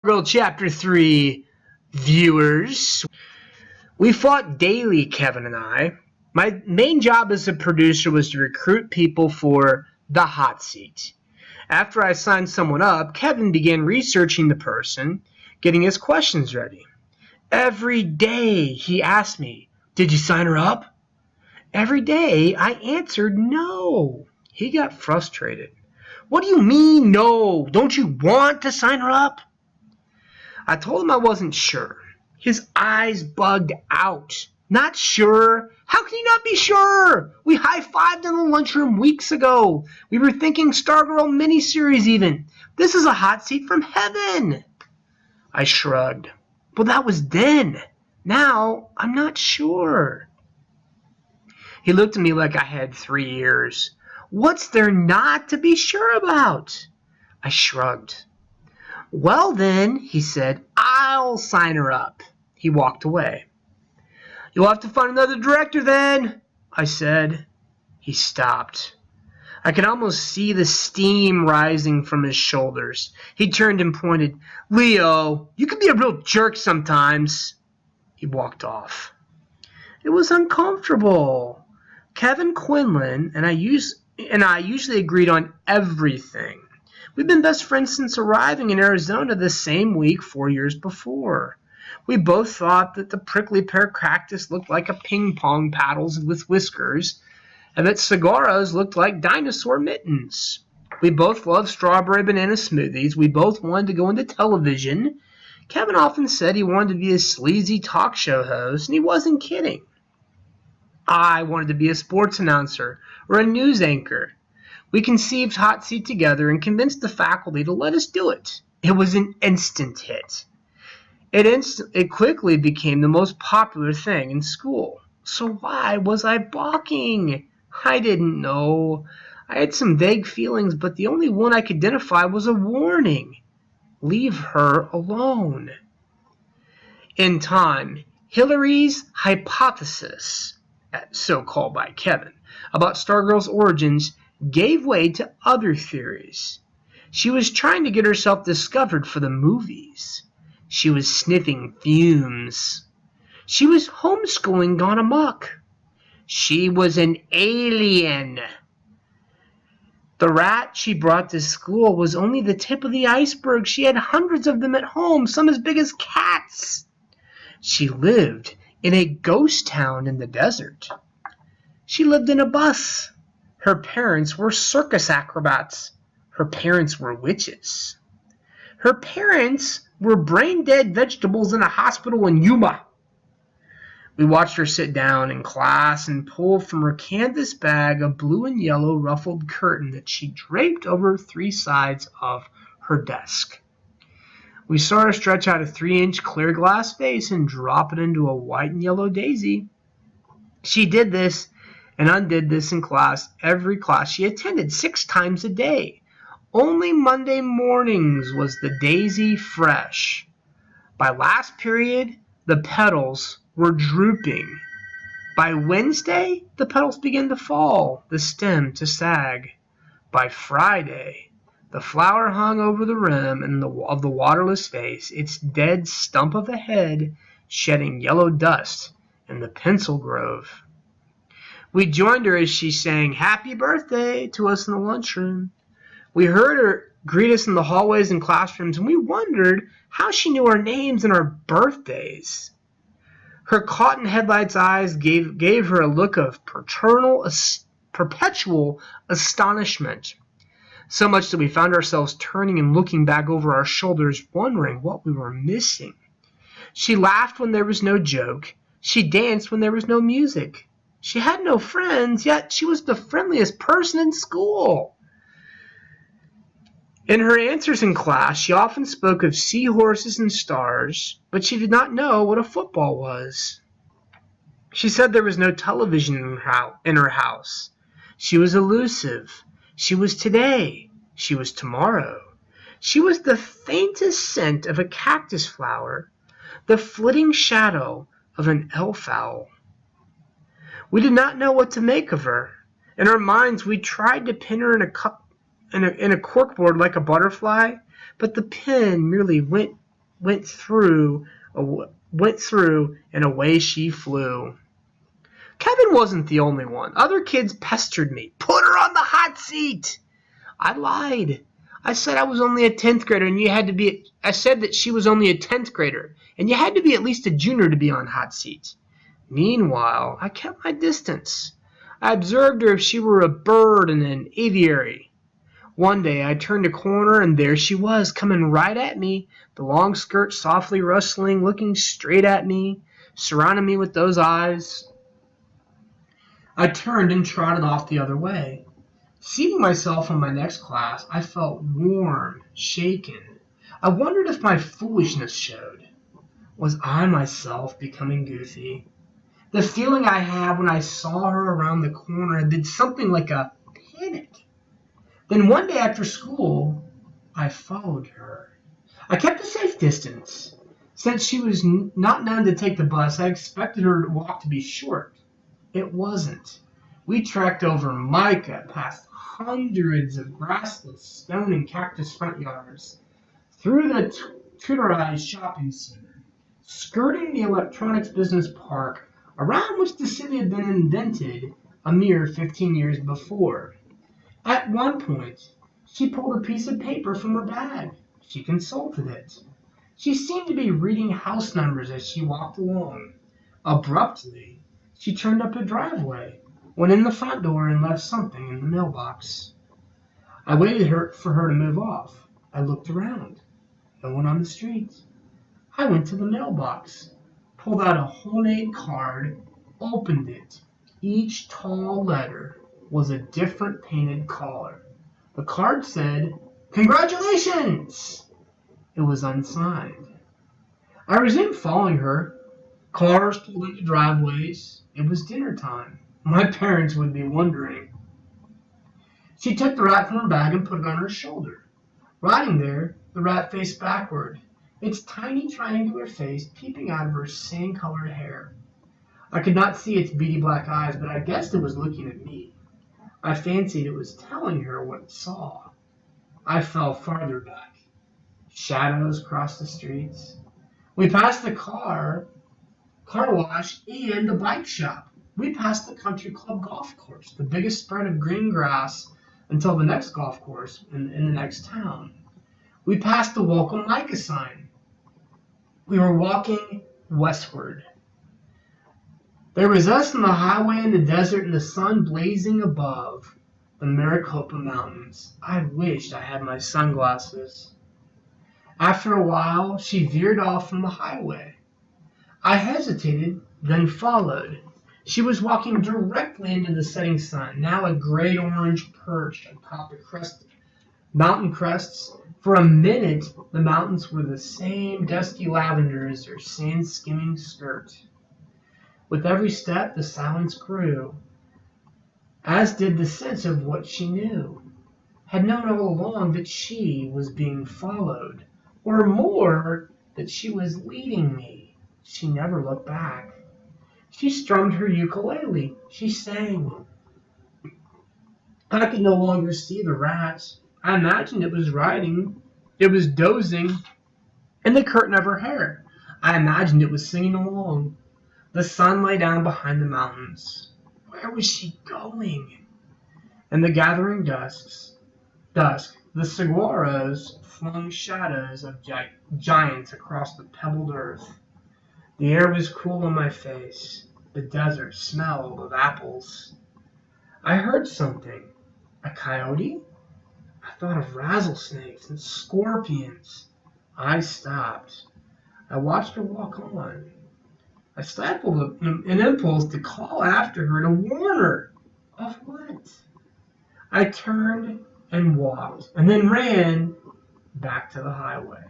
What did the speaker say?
Girl Chapter 3 viewers. We fought daily, Kevin and I. My main job as a producer was to recruit people for the hot seat. After I signed someone up, Kevin began researching the person, getting his questions ready. Every day he asked me, "Did you sign her up?" Every day I answered no. He got frustrated. "What do you mean no? Don't you want to sign her up?" I told him I wasn't sure. His eyes bugged out. "Not sure? How can you not be sure? We high-fived in the lunchroom weeks ago. We were thinking Stargirl miniseries even. This is a hot seat from heaven." I shrugged. "Well, that was then. Now, I'm not sure." He looked at me like I had 3 ears. "What's there not to be sure about?" I shrugged. "Well then," he said, "I'll sign her up." He walked away. "You'll have to find another director then," I said. He stopped. I could almost see the steam rising from his shoulders. He turned and pointed. "Leo, you can be a real jerk sometimes." He walked off. It was uncomfortable. Kevin Quinlan and I usually agreed on everything. We've been best friends since arriving in Arizona the same week 4 years before. We both thought that the prickly pear cactus looked like a ping pong paddles with whiskers, and that cigarros looked like dinosaur mittens. We both loved strawberry banana smoothies. We both wanted to go into television. Kevin often said he wanted to be a sleazy talk show host, and he wasn't kidding. I wanted to be a sports announcer or a news anchor. We conceived Hot Seat together and convinced the faculty to let us do it. It was an instant hit. It quickly became the most popular thing in school. So why was I balking? I didn't know. I had some vague feelings, but the only one I could identify was a warning. Leave her alone. In time, Hillary's hypothesis, so called by Kevin, about Stargirl's origins gave way to other theories. She was trying to get herself discovered for the movies. She was sniffing fumes. She was homeschooling gone amok. She was an alien. The rat she brought to school was only the tip of the iceberg. She had hundreds of them at home, some as big as cats. She lived in a ghost town in the desert. She lived in a bus. Her parents were circus acrobats. Her parents were witches. Her parents were brain-dead vegetables in a hospital in Yuma. We watched her sit down in class and pull from her canvas bag a blue and yellow ruffled curtain that she draped over 3 sides of her desk. We saw her stretch out a 3-inch clear glass vase and drop it into a white and yellow daisy. She did this and undid this in class, every class she attended, 6 times a day. Only Monday mornings was the daisy fresh. By last period, the petals were drooping. By Wednesday, the petals began to fall, the stem to sag. By Friday, the flower hung over the rim of the waterless vase, its dead stump of a head shedding yellow dust in the pencil grove. We joined her as she sang "Happy Birthday" to us in the lunchroom. We heard her greet us in the hallways and classrooms, and we wondered how she knew our names and our birthdays. Her caught in headlights eyes gave her a look of perpetual astonishment, so much that we found ourselves turning and looking back over our shoulders, wondering what we were missing. She laughed when there was no joke. She danced when there was no music. She had no friends, yet she was the friendliest person in school. In her answers in class, she often spoke of seahorses and stars, but she did not know what a football was. She said there was no television in her house. She was elusive. She was today. She was tomorrow. She was the faintest scent of a cactus flower, the flitting shadow of an elf owl. We did not know what to make of her. In our minds, we tried to pin her in a corkboard like a butterfly, but the pin merely went went through, and away she flew. Kevin wasn't the only one. Other kids pestered me. Put her on the hot seat. I lied. I said I was only a 10th grader and I said that she was only a 10th grader and you had to be at least a junior to be on hot seat. Meanwhile, I kept my distance. I observed her if she were a bird in an aviary. One day I turned a corner and there she was, coming right at me, the long skirt softly rustling, looking straight at me, surrounding me with those eyes. I turned and trotted off the other way. Seating myself in my next class, I felt warm, shaken. I wondered if my foolishness showed. Was I myself becoming goofy? The feeling I had when I saw her around the corner had been something like a panic. Then one day after school, I followed her. I kept a safe distance. Since she was not known to take the bus, I expected her walk to be short. It wasn't. We trekked over mica, past hundreds of grassless stone and cactus front yards, through the Tutorized shopping center, skirting the electronics business park, around which the city had been invented a mere 15 years before. At one point, she pulled a piece of paper from her bag. She consulted it. She seemed to be reading house numbers as she walked along. Abruptly, she turned up a driveway, went in the front door, and left something in the mailbox. I waited for her to move off. I looked around. No one on the street. I went to the mailbox, pulled out a homemade card, opened it. Each tall letter was a different painted color. The card said, "Congratulations!" It was unsigned. I resumed following her. Cars pulled into driveways. It was dinner time. My parents would be wondering. She took the rat from her bag and put it on her shoulder. Riding there, the rat faced backward, its tiny triangular face peeping out of her sand-colored hair. I could not see its beady black eyes, but I guessed it was looking at me. I fancied it was telling her what it saw. I fell farther back. Shadows crossed the streets. We passed the car wash, and the bike shop. We passed the country club golf course, the biggest spread of green grass until the next golf course in the next town. We passed the welcome mica sign. We were walking westward. There was us on the highway in the desert and the sun blazing above the Maricopa Mountains. I wished I had my sunglasses. After a while, she veered off from the highway. I hesitated, then followed. She was walking directly into the setting sun, now a gray-orange perch atop the mountain crests. For a minute, the mountains were the same dusky lavender as her sand-skimming skirt. With every step, the silence grew, as did the sense of what she knew. Had known all along that she was being followed, or more, that she was leading me. She never looked back. She strummed her ukulele. She sang. I could no longer see the rat. I imagined it was riding. It was dozing in the curtain of her hair. I imagined it was singing along. The sun lay down behind the mountains. Where was she going? In the gathering dusk, the saguaros flung shadows of giants across the pebbled earth. The air was cool on my face. The desert smelled of apples. I heard something. A coyote? I thought of rattlesnakes and scorpions. I stopped. I watched her walk on. I stifled an impulse to call after her, to warn her. Of what? I turned and walked, and then ran back to the highway.